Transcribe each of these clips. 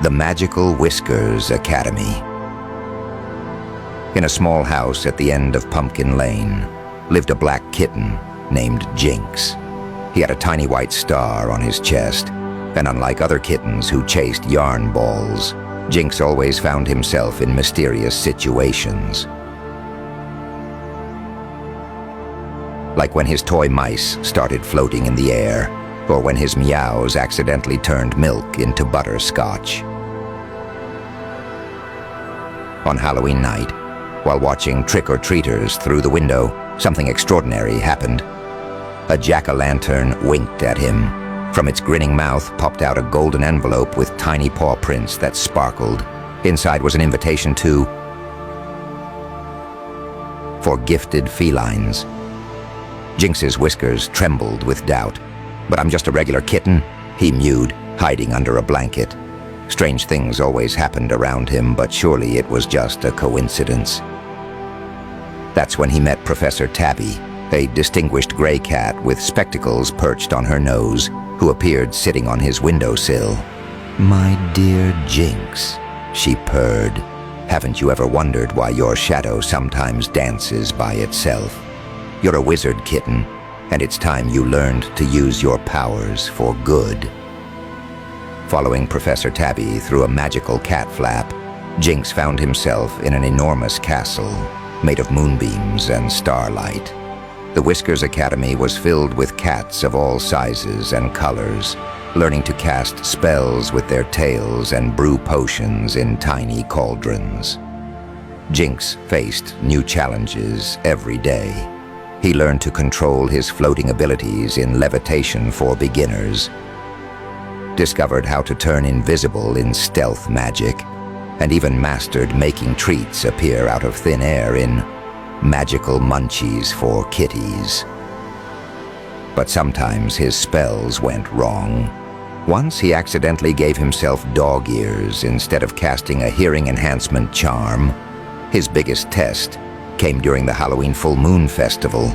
The Magical Whiskers Academy. In a small house at the end of Pumpkin Lane lived a black kitten named Jinx. He had a tiny white star on his chest, and unlike other kittens who chased yarn balls, Jinx always found himself in mysterious situations. Like when his toy mice started floating in the air, or when his meows accidentally turned milk into butterscotch. On Halloween night, while watching trick-or-treaters through the window, something extraordinary happened. A jack-o'-lantern winked at him. From its grinning mouth popped out a golden envelope with tiny paw prints that sparkled. Inside was an invitation for gifted felines. Jinx's whiskers trembled with doubt. "But I'm just a regular kitten," he mewed, hiding under a blanket. Strange things always happened around him, but surely it was just a coincidence. That's when he met Professor Tabby, a distinguished gray cat with spectacles perched on her nose, who appeared sitting on his windowsill. "My dear Jinx," she purred, "haven't you ever wondered why your shadow sometimes dances by itself? You're a wizard kitten, and it's time you learned to use your powers for good." Following Professor Tabby through a magical cat flap, Jinx found himself in an enormous castle made of moonbeams and starlight. The Whiskers Academy was filled with cats of all sizes and colors, learning to cast spells with their tails and brew potions in tiny cauldrons. Jinx faced new challenges every day. He learned to control his floating abilities in levitation for beginners, discovered how to turn invisible in stealth magic, and even mastered making treats appear out of thin air in magical munchies for kitties. But sometimes his spells went wrong. Once he accidentally gave himself dog ears instead of casting a hearing enhancement charm. His biggest test came during the Halloween Full Moon Festival.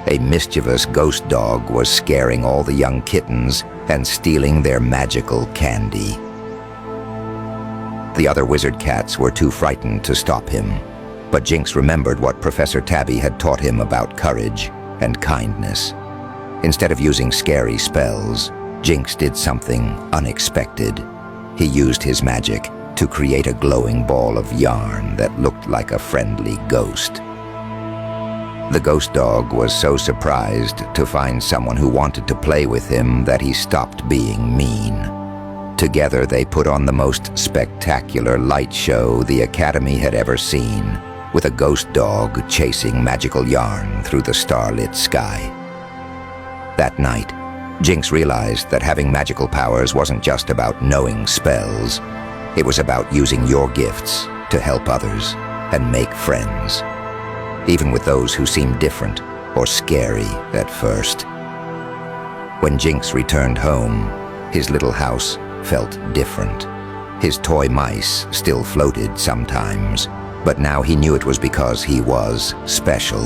A mischievous ghost dog was scaring all the young kittens and stealing their magical candy. The other wizard cats were too frightened to stop him, but Jinx remembered what Professor Tabby had taught him about courage and kindness. Instead of using scary spells, Jinx did something unexpected. He used his magic to create a glowing ball of yarn that looked like a friendly ghost. The ghost dog was so surprised to find someone who wanted to play with him that he stopped being mean. Together they put on the most spectacular light show the Academy had ever seen, with a ghost dog chasing magical yarn through the starlit sky. That night, Jinx realized that having magical powers wasn't just about knowing spells. It was about using your gifts to help others and make friends, even with those who seemed different or scary at first. When Jinx returned home, his little house felt different. His toy mice still floated sometimes, but now he knew it was because he was special.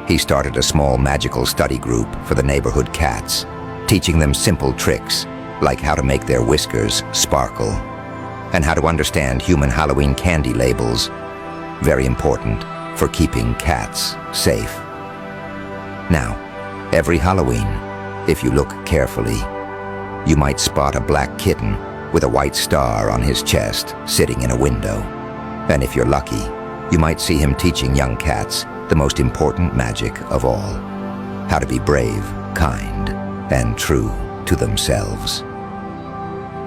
He started a small magical study group for the neighborhood cats, teaching them simple tricks like how to make their whiskers sparkle and how to understand human Halloween candy labels, very important for keeping cats safe. Now, every Halloween, if you look carefully, you might spot a black kitten with a white star on his chest sitting in a window. And if you're lucky, you might see him teaching young cats the most important magic of all: how to be brave, kind, and true to themselves.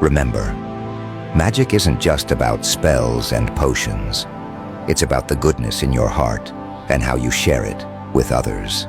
Remember, magic isn't just about spells and potions. It's about the goodness in your heart and how you share it with others.